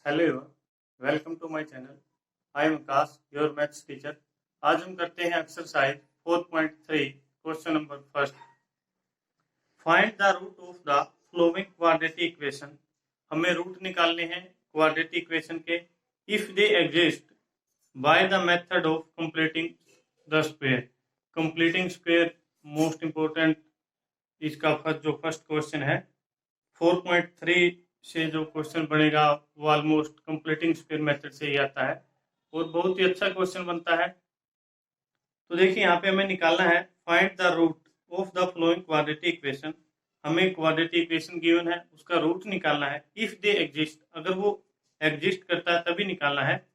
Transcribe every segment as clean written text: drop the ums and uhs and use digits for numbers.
Hello, welcome to my channel. I am Akash, your maths teacher. आज हम करते हैं exercise 4.3 question number first. Find the root of the following quadratic equation. हमें root निकालने हैं quadratic equation के if they exist by the method of completing the square. Completing square most important इसका first question है। 4.3 से जो question बनेगा वो ऑलमोस्ट कंप्लीटिंग स्क्वायर मेथड से ही आता है और बहुत ही अच्छा क्वेश्चन बनता है। तो देखिए यहाँ पे हमें निकालना है find the root of the following quadratic equation. हमें क्वाड्रेटिक इक्वेशन गिवन है, उसका रूट निकालना है इफ दे एग्जिस्ट, अगर वो एग्जिस्ट करता है तभी निकालना है।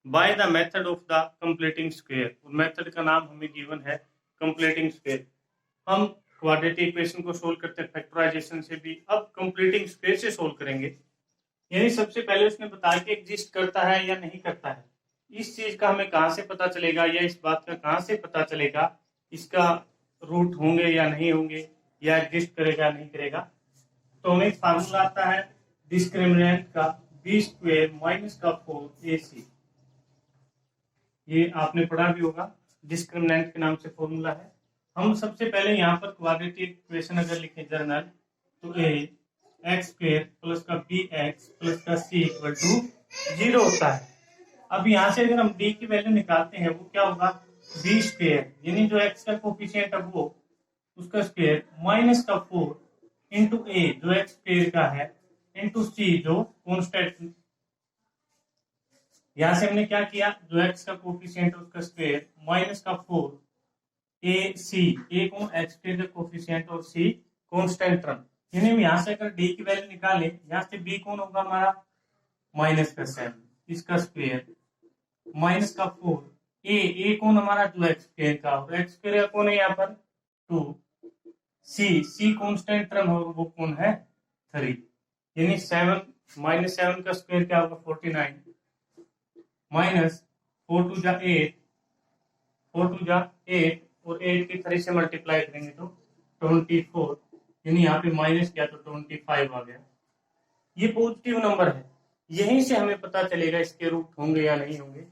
Bye the method of the completing square, method का नाम हमें गिवन है कंप्लीटिंग स्क्वायर। हम क्वाड्रेटिक इक्वेशन को सोल्व करते हैं फैक्टराइजेशन से भी, अब कंप्लीटिंग स्क्वायर से सोल्व करेंगे। यानी सबसे पहले उसने बताया कि एग्जिस्ट करता है या नहीं करता है। इस चीज का हमें कहां से पता चलेगा या इस बात का कहां से पता चलेगा इसका रूट होंगे या नहीं होंगे या एग्जिस्ट करेगा नहीं करेगा। तो हमें फार्मूला आता है डिस्क्रिमिनेंट का बी स्क्वायर माइनस का 4ac। ये आपने पढ़ा भी होगा, डिस्क्रिमिनेंट के नाम से फॉर्मूला है। हम सबसे पहले यहाँ पर क्वाड्रेटिक इक्वेशन अगर लिखें जर्नल तो ए एक्स स्क्वायर प्लस का बी एक्स प्लस का सी इक्वल टू 0 होता है। अब यहाँ से अगर हम डी की वैल्यू निकालते हैं वो क्या होगा, बी स्क्वायर यानी जो एक्स का कोफिशिएंट है वो उसका स्क्वायर माइनस का 4 इंटू ए जो एक्स स्क्वायर का है इंटू सी जो कॉन्स्टेंट। यहां से हमने क्या किया, जो एक्स का कोफिशिएंट है उसका स्क्वायर माइनस का 4 ए सी, ए कौन एक्स स्क्वायर का कोफिशिएंट और सी कांस्टेंट टर्म। यानी हम यहाँ से अगर डी की वैल्यू निकालें, यहाँ से बी कौन होगा हमारा माइनस का 7, इसका स्क्वायर माइनस का 4 ए कौन हमारा जो एक्स स्क्वायर का और एक्स स्क्वायर कौन है यहाँ पर 2, सी कांस्टेंट टर्म है वो कौन है 3। यानी 7 माइनस 7 का स्क्वायर क्या होगा 49 माइनस 4 टू जा 8, 4 टू जा 8 और 8 की 3 से मल्टीप्लाई करेंगे तो 24, यानी यहाँ पे माइनस किया तो 25 आ गया। ये पॉजिटिव नंबर है, यहीं से हमें पता चलेगा इसके रूट होंगे या नहीं होंगे।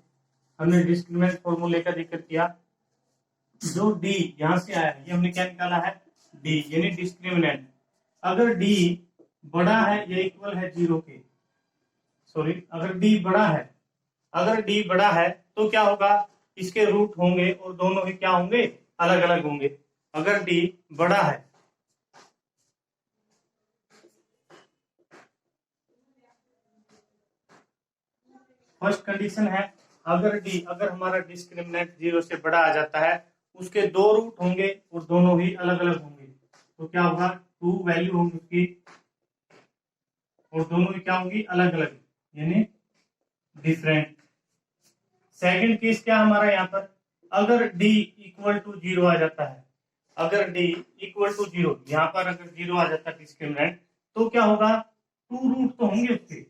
हमने डिस्क्रिमिनेंट फॉर्मूले का जिक्र किया, जो डी यहां से आया है ये हमने क्या निकाला है डी, यानी डिस्क्रिमिनेंट। अगर डी बड़ा है या इक्वल है 0 के, सॉरी अगर डी बड़ा है, अगर डी बड़ा है तो क्या होगा, इसके रूट होंगे और दोनों ही क्या होंगे अलग अलग होंगे। अगर डी बड़ा है, फर्स्ट कंडीशन है अगर हमारा डिस्क्रिमिनेंट 0 से बड़ा आ जाता है उसके दो रूट होंगे और दोनों ही अलग अलग होंगे। तो क्या होगा 2 वैल्यू होंगी उसकी और दोनों ही क्या होंगी अलग अलग, यानी डिफरेंट। सेकंड केस क्या हमारा यहाँ पर, अगर d इक्वल टू 0 आ जाता है, अगर d इक्वल टू 0 यहाँ पर अगर 0 आ जाता है डिस्क्रिमिनेंट तो क्या होगा 2 रूट तो होंगे उसके,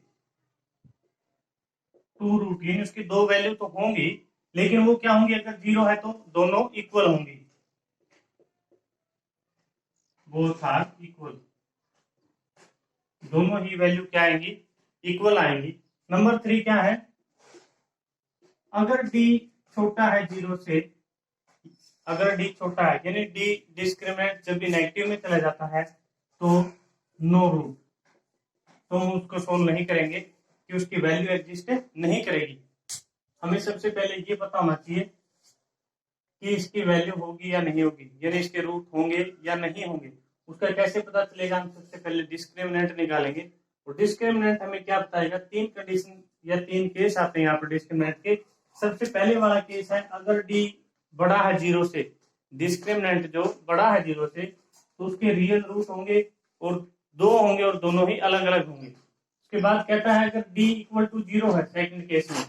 2 रूट यानी उसकी 2 वैल्यू तो होंगी लेकिन वो क्या होंगी, अगर 0 है तो दोनों इक्वल होंगी, बोथ आर इक्वल, दोनों ही वैल्यू क्या आएंगी इक्वल आएंगी। नंबर 3 क्या है, अगर d छोटा है 0 से, अगर d छोटा है यानी d डिस्क्रिमिनेंट जब भी नेगेटिव में चला जाता है तो नो रूट, तो हम उसको सोल्व नहीं करेंगे कि उसकी वैल्यू एग्जिस्ट नहीं करेगी। हमें सबसे पहले ये पता होना चाहिए कि इसकी वैल्यू होगी या नहीं होगी, यानी इसके रूट होंगे या नहीं होंगे। उसका कैसे पता चलेगा, हम सबसे पहले डिस्क्रिमिनेंट निकालेंगे और डिस्क्रिमिनेंट हमें क्या बताएगा, 3 कंडीशन या 3 केस आते हैं यहाँ पर डिस्क्रिमिनेंट के। सबसे पहले वाला केस है अगर डी बड़ा है 0 से, डिस्क्रिमिनेंट जो बड़ा है 0 से तो उसके रियल रूट होंगे और 2 होंगे और दोनों ही अलग अलग होंगे। उसके बाद कहता है अगर d इक्वल टू 0 है सेकंड केस में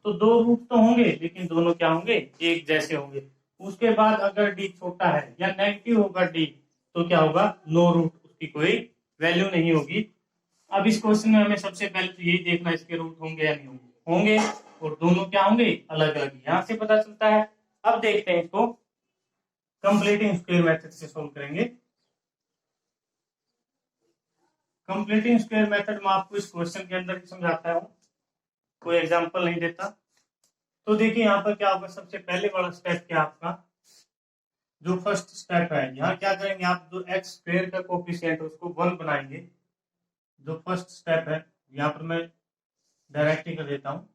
तो 2 रूट तो होंगे लेकिन दोनों क्या होंगे एक जैसे होंगे। उसके बाद अगर d छोटा है या नेगेटिव होगा d तो क्या होगा नो रूट, उसकी कोई वैल्यू नहीं होगी। अब इस क्वेश्चन में हमें सबसे पहले तो यही देखना इसके रूट होंगे या नहीं होंगे, होंगे और दोनों क्या होंगे अलग अलग, यहां से पता चलता है। अब देखते हैं इसको कंप्लीटिंग स्क्वायर मेथड से सोल्व करेंगे। कंप्लीटिंग स्क्वायर मेथड में आपको इस क्वेश्चन के अंदर समझाता हूं। कोई एग्जांपल नहीं देता। तो देखिए यहाँ पर क्या होगा, सबसे पहले वाला स्टेप क्या आपका, जो फर्स्ट स्टेप है, यहाँ क्या करेंगे आप, जो एक्स स्क्वायर का कोफिशिएंट उसको 1 बनाएंगे। जो फर्स्ट स्टेप है यहाँ पर मैं डायरेक्ट ही कर देता हूँ।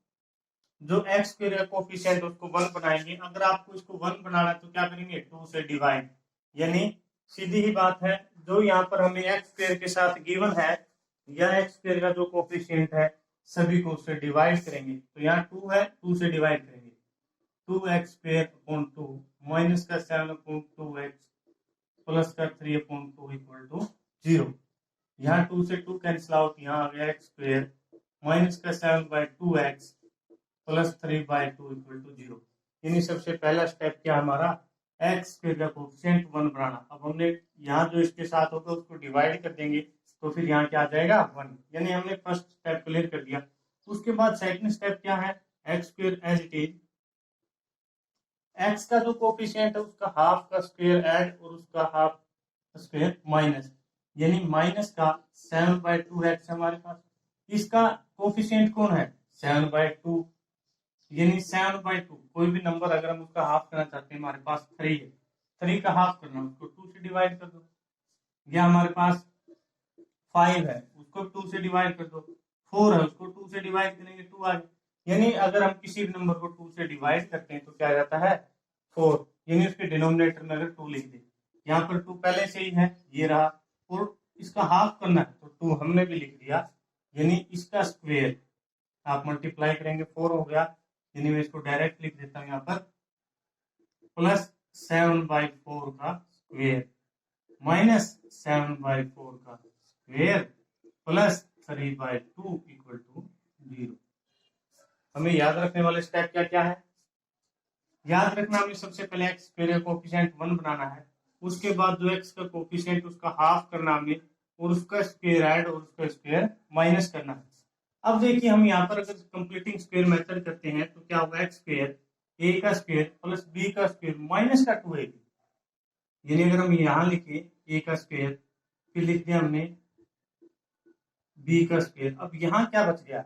जो एक्स स्क्वायर का कोफिशिएंट उसको 1 बनाएंगे। अगर आपको इसको 1 बनाना है तो क्या करेंगे, 2 से डिवाइड। यानी सीधी ही बात है, जो यहाँ पर हमें एक्स स्क्वायर के साथ गिवन है, या एक्स स्क्वायर का जो कोफिशिएंट है सभी को उससे डिवाइड करेंगे। तो यहाँ 2 है, 2 से डिवाइड करेंगे, 2x स्क्वायर अपॉन 2 माइनस का 7 अपॉन 2x प्लस का 3 अपॉन 2 इक्वल टू 0। यहाँ 2 से 2 कैंसिल आउट, यहाँ आ गया x स्क्वायर माइनस का 7/2x प्लस 3/2 इक्वल टू 0। यानी सबसे पहला स्टेप क्या हमारा, एक्स स्क्वायर का कोफिशिएंट 1 बनाना। अब हमने यहाँ जो इसके साथ होगा उसको डिवाइड कर देंगे, तो फिर यहाँ क्या आ जाएगा 1। यानी हमने फर्स्ट स्टेप क्लियर कर दिया। उसके बाद सेकंड स्टेप क्या है, x square as it is, x का जो कोफिशिएंट है उसका हाफ का स्क्वायर ऐड और उसका हाफ स्क्वायर माइनस, यानी माइनस का 7/2x हमारे पास। इसका कोफिशिएंट कौन है, 7/2, यानी 7/2 कोई भी नंबर अगर हम उसका हाफ करना चाहते हैं, हमारे पास 3 है, 3 का हाफ करना उसको 2 से डिवाइड कर दो। या हमारे पास 5 है, उसको 2 से डिवाइड कर दो। 4 है, उसको 2 से डिवाइड करेंगे 2 आ गया। यानी अगर हम किसी भी नंबर को 2 से डिवाइड करते हैं तो क्या जाता है 4, यानी उसके डिनोमिनेटर में अगर 2 लिख दे। यहाँ पर 2 पहले से ही है, ये रहा, और इसका हाफ करना है तो 2 हमने भी लिख दिया, यानी इसका स्क्वायर आप मल्टीप्लाई करेंगे 4 हो गया। यानी मैं इसको डायरेक्ट लिख देता हूँ यहाँ पर, प्लस 7/4 का स्क्वायर माइनस 7/4 का स्क्वायर प्लस 3/2 इक्वल टू 0। हमें याद रखने वाले स्टेप क्या क्या है, याद रखना, हमें सबसे पहले एक्स स्क्वायर का कोफिशिएंट 1 बनाना है। उसके बाद जो एक्स का कोफिशिएंट उसका हाफ करना हमें, और उसका स्क्वायर ऐड और उसका स्क्वायर माइनस करना है। अब देखिए हम यहाँ पर अगर कंप्लीटिंग स्क्वायर मेथड करते हैं तो क्या होगा, एक्स स्क्वायर ए का स्क्वायर प्लस बी का स्क्वायर माइनस का 2ab। यानी अगर हम यहाँ लिखे ए का स्क्वायर, फिर लिख दिया हमने बी का स्क्वायर, अब यहाँ क्या बच गया,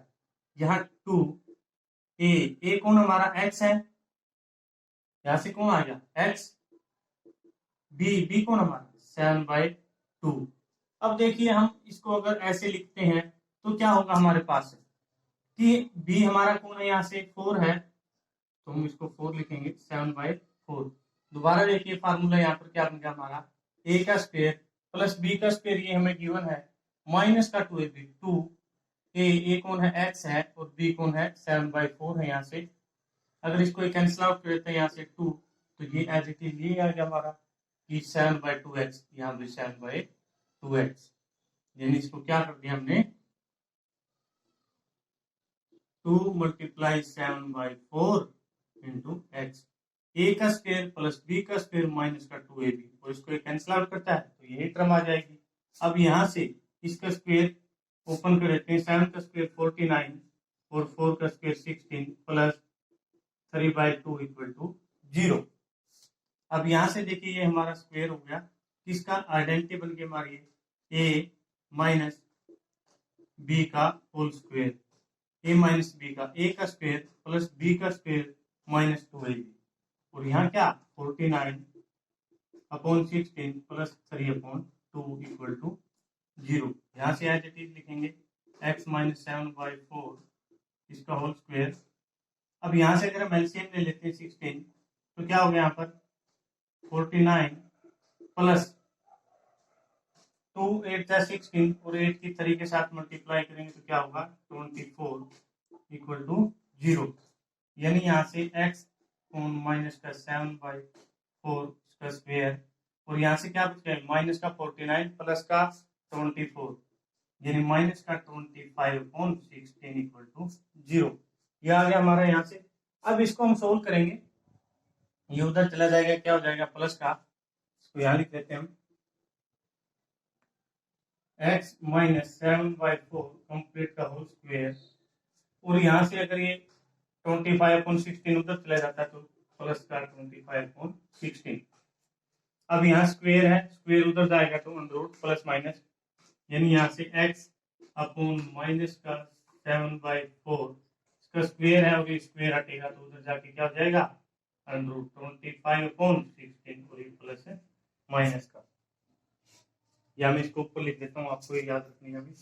यहाँ 2 ए कौन हमारा एक्स है, यहां से कौन आ गया एक्स, बी कौन हमारा 7/2। अब देखिए हम इसको अगर ऐसे लिखते हैं तो क्या होगा हमारे पास कि बी हमारा कौन है, यहाँ से 4 है तो हम इसको 4 लिखेंगे 7/4। दोबारा देखिए फार्मूला यहाँ पर क्या बन गया हमारा, ए का स्क्वायर प्लस बी का स्क्वायर, ये हमें गिवन है, माइनस का 2ab, 2 ए कौन है एक्स है और बी कौन है 7/4 है। यहाँ से अगर इसको कैंसिल आउट कर देते हैं यहाँ से 2, तो ये एज इट इज ये आ गया हमारा कि 7/2x, यहाँ पे 7/2x। यानी इसको क्या कर दिया हमने, 2 × 7/4 इंटू एक्स, ए का स्क्वायर प्लस बी का स्क्वायर माइनस का 2ab, और इसको कैंसिल आउट करता है तो यही टर्म आ जाएगी। अब यहाँ से इसका स्क्वायर ओपन कर देते हैं, 7 का स्क्वायर 49 और 4 का स्क्वायर 16 प्लस 3/2 इक्वल टू 0। अब यहां से देखिए ये हमारा स्क्वायर हो गया, किसका आइडेंटिटी बन के हमारी ए माइनस बी का होल स्क्वायर, ए माइनस बी का, ए का स्क्वायर प्लस बी का स्क्वायर माइनस 2ab, और यहाँ क्या 49 अपॉन 16 प्लस 3/2 इक्वल टू 0। यहाँ से एज इट इज लिखेंगे x माइनस 7/4 इसका होल स्क्वायर। अब यहाँ से अगर हम एलसीएम ले लेते हैं 16, तो क्या हो गया यहाँ पर 49 प्लस 2 8 16 और 8 की 3 के साथ मल्टीप्लाई करेंगे तो क्या होगा 24 इक्वल टू 0। यानी यहाँ से x माइनस का 7/4 इसका स्क्वायर, और यहाँ से क्या बच गया माइनस का 49 प्लस का 24, यानी माइनस का 25/16 इक्वल टू 0। ये आ गया हमारा यहाँ से। अब इसको हम सोल्व करेंगे, ये उधर चला जाएगा, क्या हो जाएगा प्लस का, इसको यहाँ लिख देते हैं हम, x माइनस 7/4 कंप्लीट का होल स्क्वायर, और यहाँ से अगर ये 25/16 उधर चला जाता है तो प्लस का 25/16। अब यहाँ स्क्वायर है, स्क्वायर उधर जाएगा तो अंडर रूट प्लस माइनस, यानी यहाँ से x अपॉन माइनस का 7/4 इसका स्क्वायर है और ये स्क्वायर हटेगा तो उधर जाके क्या हो जाएगा √25/16 और ये प्लस है माइनस का, या मैं इसको ऊपर लिख देता हूँ, आपको ये याद रखनी है अभी।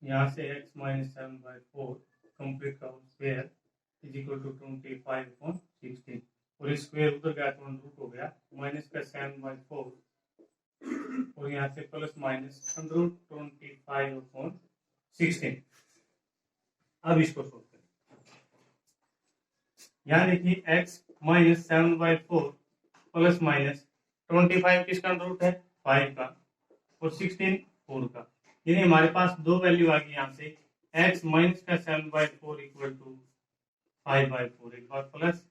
यहाँ से x - 7/4 कंप्लीट का स्क्वायर इज इक्वल टू 25/16 और इस स्क्वायर उधर गया तो √ हो गया माइनस का 7/4 और यहाँ से प्लस माइनस √25/16। अब इसको सोल्व करें। यहाँ देखिए x - 7/4 प्लस माइनस 25 किसका रूट है 5 का और 16 4 का, यानी हमारे पास दो वैल्यू आ गई यहाँ से x माइनस का 7/4 इक्वल टू 5/4 एक बार प्लस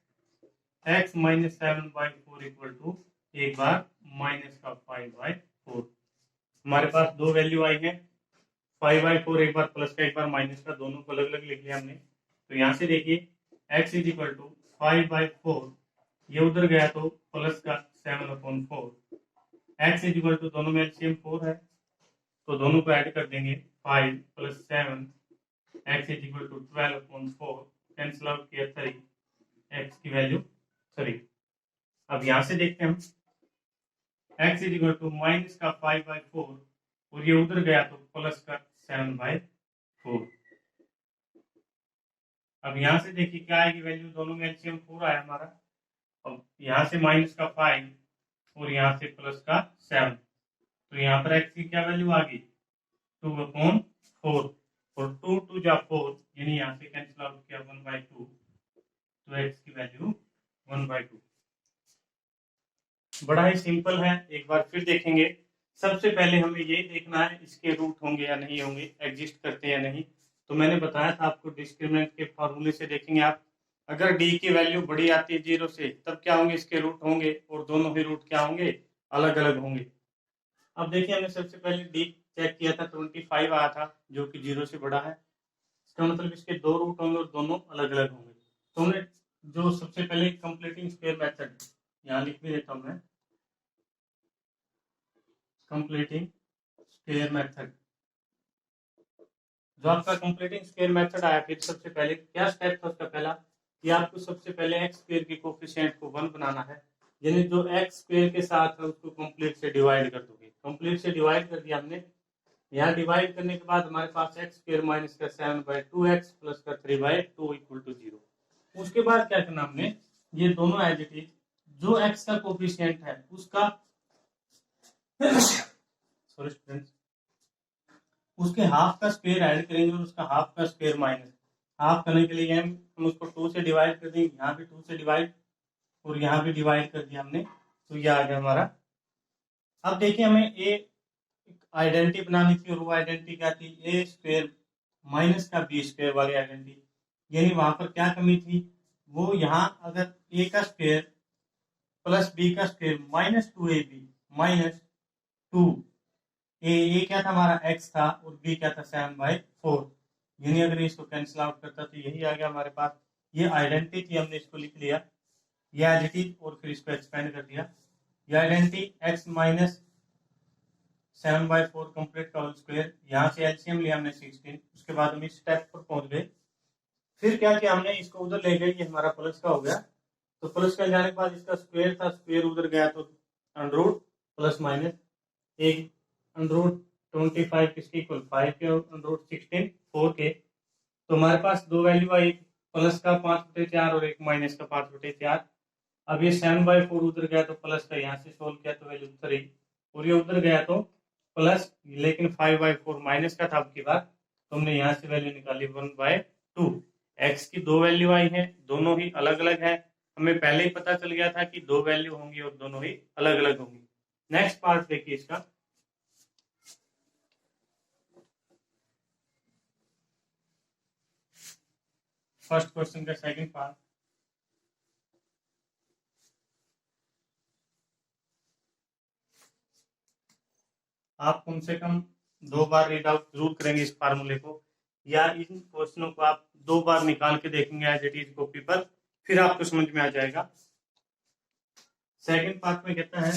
x - 7/4 इक्वल टू एक बार माइनस का 5/4। हमारे पास दो वैल्यू आई है 5/4 एक बार प्लस का एक बार माइनस का, दोनों को अलग अलग लिख लिया हमने। तो यहाँ से देखिए x इज इक्वल टू 5/4, ये उधर गया तो प्लस का 7/4, x इज इक्वल टू दोनों में एलसीएम 4 है तो दोनों को ऐड कर देंगे 5 + 7, x is equal to 12/4, cancel out किया 3, x की वैल्यू 3। अब यहाँ से देखते हैं हम x is equal to minus का 5/4 और ये उधर गया तो प्लस का 7/4। अब यहाँ से देखिए क्या आएगी वैल्यू, दोनों में एलसीएम 4 आया हमारा। अब यहाँ से माइनस का 5 और यहाँ से प्लस का 7, तो यहाँ पर x की क्या वैल्यू आ गई 2/4 और 2 2 जा 4, यानी यहाँ से कैंसिल आउट किया 1/2, तो x की वैल्यू 1/2। बड़ा ही सिंपल है, एक बार फिर देखेंगे। सबसे पहले हमें ये देखना है इसके रूट होंगे या नहीं होंगे, एग्जिस्ट करते या नहीं। तो मैंने बताया था आपको डिस्क्रिमिनेंट के फॉर्मूले से देखेंगे आप, अगर d की वैल्यू बड़ी आती है 0 से तब क्या होंगे इसके रूट होंगे और दोनों ही रूट क्या होंगे अलग अलग होंगे। अब देखिए हमने सबसे पहले d चेक किया था 25 आया था जो कि 0 से बड़ा है, इसका मतलब इसके दो रूट होंगे और दोनों अलग अलग होंगे। तो हमने जो सबसे पहले कंप्लीटिंग स्क्वायर मेथड यहाँ लिख भी देता हूँ मैं, कंप्लीटिंग स्क्वायर मेथड। जो आपका कंप्लीटिंग स्क्वायर मेथड आया फिर सबसे पहले क्या स्टेप था उसका पहला कि आपको सबसे पहले एक्स स्क्वायर के कोफिशिएंट को 1 बनाना है, यानी जो एक्स स्क्वायर के साथ है उसको कंप्लीट से डिवाइड कर दोगे। कंप्लीट से डिवाइड कर दिया हमने, यहाँ डिवाइड करने के बाद हमारे पास एक्स स्क्वायर माइनस का 7/2x प्लस का 3/2 इक्वल टू 0। उसके बाद क्या करना हमने, ये दोनों एज इट इज जो एक्स का कोफिशिएंट है उसका सॉरी स्टूडेंट्स उसके हाफ का स्क्वायर ऐड करेंगे और उसका हाफ का स्क्वायर माइनस। हाफ करने के लिए हम उसको 2 से डिवाइड कर देंगे, यहाँ भी 2 से डिवाइड और यहाँ भी डिवाइड कर दिया हमने, तो ये आ गया हमारा। अब देखिए हमें ए आइडेंटिटी बनानी थी और वो आइडेंटिटी क्या थी ए स्क्वायर माइनस का बी स्क्वायर वाली आइडेंटिटी, यानी वहां पर क्या कमी थी, वो यहाँ अगर ए का स्क्वायर प्लस बी का स्क्वायर -2ab -2 ये क्या था हमारा x था और b क्या था 7/4, यानी अगर इसको कैंसिल आउट करता तो यही आ गया हमारे पास। ये आइडेंटिटी थी, हमने इसको लिख लिया ये आइडेंटिटी और फिर इसको एक्सपेंड कर दिया। ये आइडेंटिटी x - 7/4 कंप्लीट का होल स्क्वायर, यहाँ से एलसीएम लिया हमने 16। उसके बाद हम इस स्टेप पर पहुंच गए, फिर क्या किया हमने इसको उधर ले गए, ये हमारा प्लस का हो गया। तो प्लस का जाने के बाद इसका स्क्वायर था, स्क्वायर उधर गया तो अंडररूट प्लस माइनस एक √25 किसके इक्वल 5 के और √16 4 के। तो हमारे पास दो वैल्यू आई, प्लस का 5/4 और एक माइनस का 5/4। अब ये 7/4 उधर गया तो प्लस का यहाँ से सोल्व किया तो वैल्यू 3 और ये उधर गया तो प्लस, लेकिन 5/4 माइनस का था अब की बार, तो हमने यहाँ से वैल्यू निकाली 1/2। एक्स की दो वैल्यू आई है, दोनों ही अलग अलग है, हमें पहले ही पता चल गया था कि दो वैल्यू होंगी और दोनों ही अलग अलग होंगी। नेक्स्ट पार्ट देखिए इसका, फर्स्ट क्वेश्चन का सेकंड पार्ट। आप कम से कम 2 बार रीड आउट जरूर करेंगे इस फार्मूले को, या इन क्वेश्चनों को आप 2 बार निकाल के देखेंगे एज इट इज कॉपी पर, फिर आपको समझ में आ जाएगा। सेकंड पार्ट में कहता है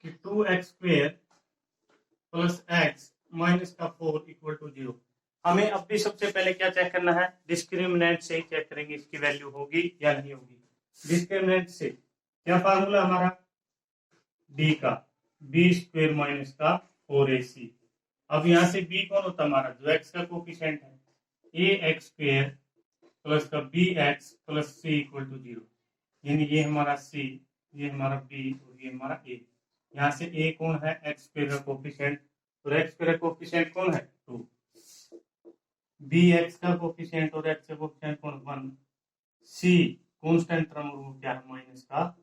कि 2x² प्लस x माइनस का 4 इक्वल टू 0। हमें अब भी सबसे पहले क्या चेक करना है, डिस्क्रिमिनेंट से चेक करेंगे इसकी वैल्यू होगी या नहीं होगी। डिस्क्रिमिनेंट से क्या फार्मूला हमारा, d का b² माइनस का 4ac। अब यहाँ से b कौन होता है हमारा, जो x का कोफिशिएंट है, ax² प्लस का bx plus c equal to 0। यानी ये हमारा c, ये हमारा b और ये हमारा a। यहाँ से a कौन है, x² का कोफिशिएंट, और x² का कोफिशिएंट कौन है 2, bx का कोफिशिएंट और x का कोफिशिएंट कौन 1, c कांस्टेंट टर्म और वो क्या है माइनस का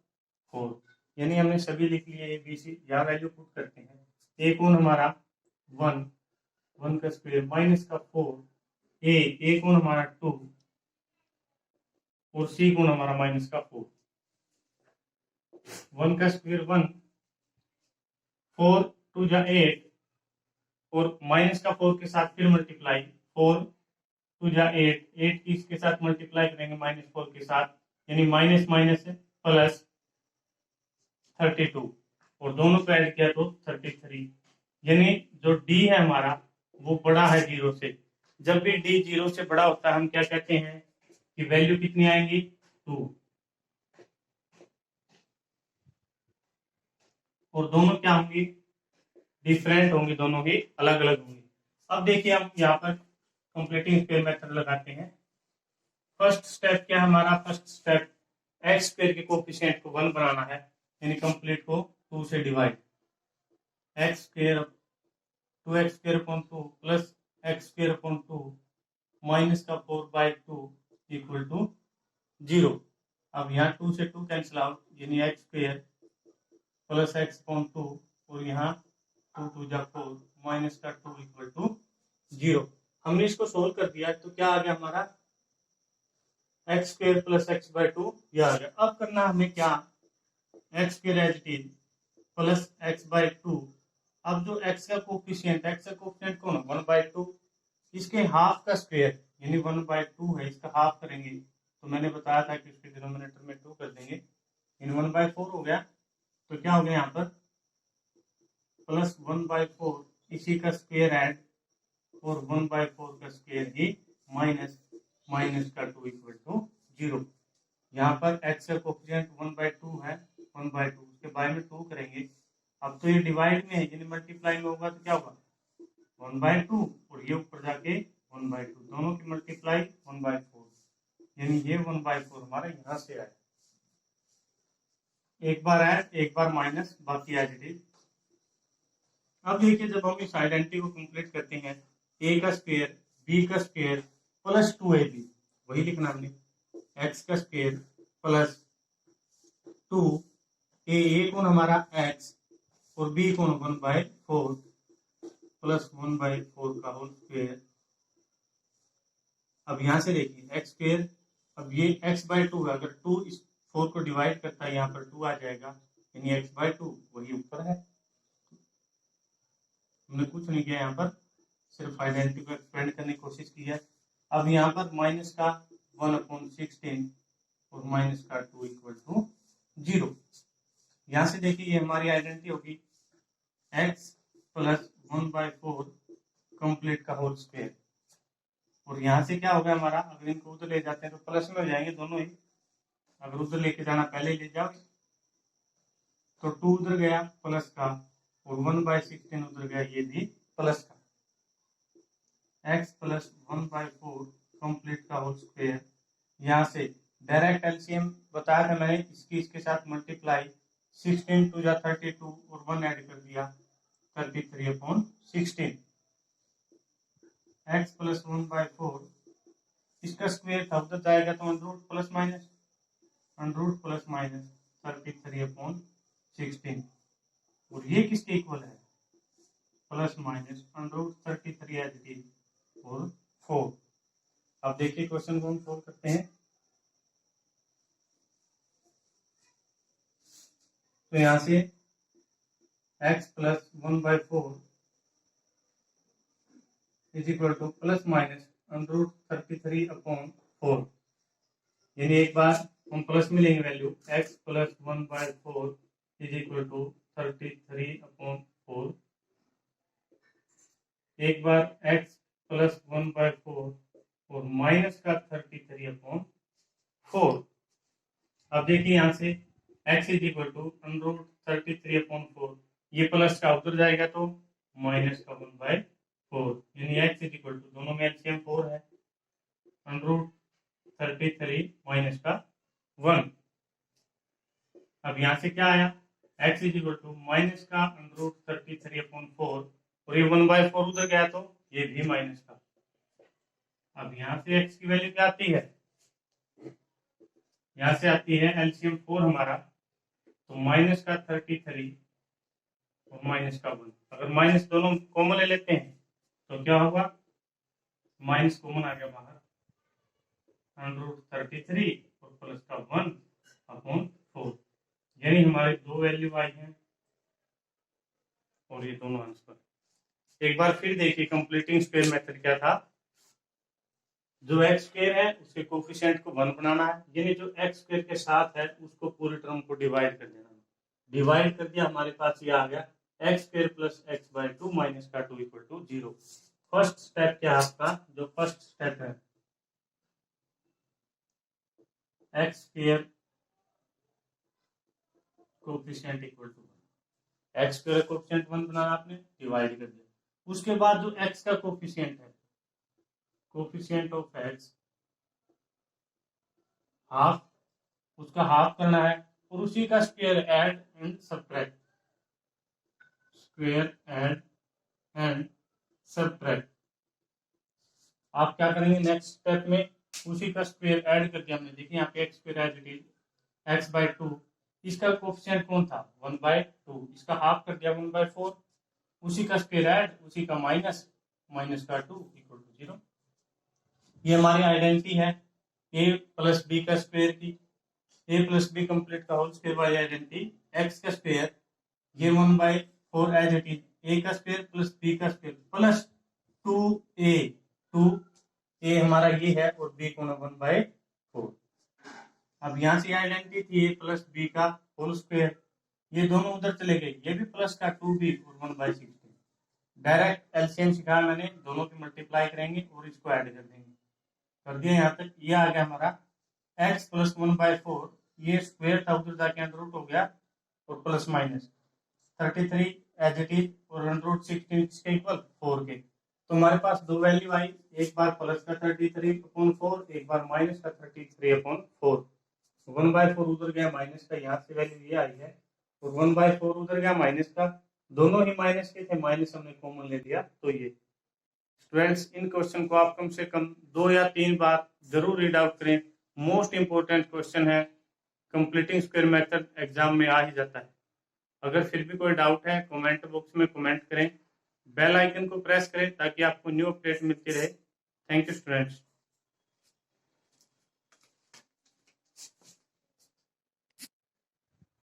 4। यानी हमने सभी लिख लिए ए बी सी, यहाँ वैल्यू पुट करते हैं। ए कौन हमारा 1, 1 का स्क्वायर माइनस का 4, ए कौन हमारा 2 और सी कौन हमारा माइनस का 4। 1 का स्क्वायर 1, 4 2 जा 8 और माइनस का 4 के साथ फिर मल्टीप्लाई, 4 2 जा 8, 8 इसके साथ मल्टीप्लाई करेंगे माइनस 4 के साथ, यानी माइनस माइनस प्लस 32 और दोनों को ऐड किया तो 33। यानी जो d है हमारा वो बड़ा है 0 से। जब भी d 0 से बड़ा होता है हम क्या कहते हैं कि वैल्यू कितनी आएंगी 2, और दोनों क्या होंगी, डिफरेंट होंगी, दोनों ही अलग अलग होंगी। अब देखिए हम यहाँ पर कंप्लीटिंग स्क्वायर मेथड लगाते हैं। फर्स्ट स्टेप क्या है हमारा, फर्स्ट स्टेप x² के कोफिशिएंट को 1 बनाना है, यानी कंप्लीट को 2 से divide, x² 2x² upon 2 plus x² upon 2 minus का 4/2 इक्वल टू 0। अब यहाँ 2 से 2 कैंसिल आउट, यानी x² प्लस x अपॉन 2 और यहाँ 2 2 जा 4 माइनस का 2 इक्वल टू 0। हमने इसको सोल्व कर दिया तो क्या आ गया हमारा x² प्लस x/2 यह आ गया। अब करना हमें क्या, x² as it is plus x/2। अब जो x का कोफिशिएंट कौन है 1/2, इसके हाफ का स्क्वायर यानी 1/2 है, इसका हाफ करेंगे तो मैंने बताया था कि इसके डिनोमिनेटर में 2 कर देंगे, इन 1/4 हो गया। तो क्या हो गया यहाँ पर प्लस 1/4 इसी का स्क्वायर ऐड और 1/4 का स्क्वायर ही माइनस का 2 इक्वल टू 0। यहाँ पर x का कोफिशिएंट 1/2 है, 1/2 उसके बारे में 2 करेंगे। अब तो ये डिवाइड में है, यानी मल्टीप्लाई में होगा तो क्या होगा 1/2 और ये ऊपर जाके 1/2, दोनों की मल्टीप्लाई 1/4, यानी ये 1/4 हमारा यहाँ से आया। एक बार ऐड एक बार माइनस, बाकी एज इट इज। अब देखिए जब हम इस आइडेंटिटी को कंप्लीट करते हैं, a का स्क्वायर b का स्क्वायर प्लस 2ab, वही लिखना हमने, x का स्क्वायर प्लस 2 a कौन हमारा x और b कौन 1/4 प्लस 1/4 का होल स्क्वायर। अब यहाँ से देखिए x स्क्वायर, अब ये x/2 है, अगर 2 इस 4 को डिवाइड करता है यहाँ पर 2 आ जाएगा, यानी x/2 वही ऊपर है। हमने कुछ नहीं किया यहाँ पर, सिर्फ आइडेंटिटी को एक्सपेंड करने की कोशिश की है। अब यहाँ पर माइनस का 1/16 और माइनस का 2 इक्वल टू 0। यहाँ से देखिए ये हमारी आइडेंटिटी होगी x प्लस 1/4 कंप्लीट का होल स्क्वायर, और यहाँ से क्या होगा हमारा, अगर इनको उधर ले जाते हैं तो प्लस में हो जाएंगे दोनों ही, अगर उधर लेके जाना पहले ले जाओ तो 2 उधर गया प्लस का और 1/16 उधर गया ये भी प्लस का, x प्लस 1/4 कंप्लीट का होल स्क्वायर। यहाँ से डायरेक्ट एलसीएम बताया था मैंने, इसके साथ मल्टीप्लाई, 16 2 जा 32 और 1 ऐड कर दिया 33/16। x प्लस 1/4 इसका स्क्वायर था, उधर जाएगा तो अंडर प्लस माइनस 33/16, और ये किसके इक्वल है plus minus √33 as it is और 4। अब देखिए क्वेश्चन को हम सोल्व करते हैं। तो यहाँ से x plus 1/4 is equal to plus minus √33/4, यानी एक बार हम प्लस में लेंगे value, x plus 1/4 is equal to 33/4, एक बार x प्लस 1/4 और माइनस का 33/4। अब देखिए यहाँ से x is equal to under 33/4, ये प्लस का उधर जाएगा तो माइनस का 1/4, यानी x इज इक्वल टू, दोनों में एलसीएम 4 है, अंडर 33 माइनस का 1। अब यहाँ से क्या आया, x is equal to minus का अंडर 33/4 और ये 1/4 उधर गया तो ये भी माइनस का। अब यहाँ से x की वैल्यू क्या आती है, यहाँ से आती है एलसीएम 4 हमारा, तो माइनस का 33 और माइनस का 1। अगर माइनस दोनों कॉमन ले लेते हैं तो क्या होगा, माइनस कॉमन आ गया बाहर, अंडर 33 और प्लस का 1/4, यानी हमारी दो वैल्यू आई हैं और ये दोनों आंसर। एक बार फिर देखिए कंप्लीटिंग स्क्वायर मेथड क्या था, जो एक्स स्क्वायर है उसके कोफिशिएंट को 1 बनाना है, यानी जो एक्स स्क्वायर के साथ है उसको पूरे टर्म को डिवाइड कर देना। डिवाइड कर दिया, हमारे पास ये आ गया x square plus x/2 minus का 2 इक्वल टू 0। फर्स्ट स्टेप क्या है आपका, जो फर्स्ट स्टेप है x square coefficient equal to 1, x square coefficient 1 बनाना आपने, डिवाइड कर दिया। उसके बाद जो एक्स का कोफिशिएंट है, कोफिशिएंट ऑफ एक्स हाफ, उसका हाफ करना है और उसी का square add and subtract, square add and subtract. आप क्या करेंगे नेक्स्ट स्टेप में, उसी का स्क्वायर ऐड कर दिया हमने, देखिए यहाँ पे x square as it is x/2, इसका कोफिशिएंट कौन था 1/2, इसका हाफ कर दिया 1/4, उसी का स्क्वायर ऐड, उसी का माइनस, माइनस का 2 इक्वल टू 0। ये हमारी आइडेंटिटी है a प्लस बी का स्क्वायर की, a प्लस बी कंप्लीट का होल स्क्वायर वाली आइडेंटिटी, x का स्क्वायर, ये 1/4 एज इट इज, a का स्क्वायर प्लस b का स्क्वायर प्लस 2a, 2a हमारा ये है और b को 1/4। अब यहाँ से आइडेंटिटी थी a प्लस बी का होल स्क्वायर, ये दोनों उधर चले गए, ये भी प्लस का 2b और 1/16। डायरेक्ट एलसीएम सिखाया मैंने, दोनों की मल्टीप्लाई करेंगे और इसको ऐड कर देंगे, कर दिया। यहाँ तक ये आ गया हमारा x प्लस 1/4, ये स्क्वायर था उधर जाके अंडर रूट हो गया और plus minus 33 as it is और अंडर रूट 16 इसके इक्वल 4 के। तो हमारे पास दो वैल्यू आई, एक बार प्लस का 33/4, एक बार माइनस का 33/4। 1/4 उधर गया माइनस का, यहाँ से वैल्यू ये आई है, और 1/4 उधर गया माइनस का, दोनों ही माइनस के थे, माइनस हमने कॉमन ले लिया तो ये। स्टूडेंट्स इन क्वेश्चन को आप कम से कम 2 या 3 बार जरूर रीड आउट करें, मोस्ट इंपोर्टेंट क्वेश्चन है, कंप्लीटिंग स्क्वायर मेथड एग्जाम में आ ही जाता है। अगर फिर भी कोई डाउट है कमेंट बॉक्स में कमेंट करें, बेल आइकन को प्रेस करें ताकि आपको न्यू अपडेट मिलती रहे। Thank you students.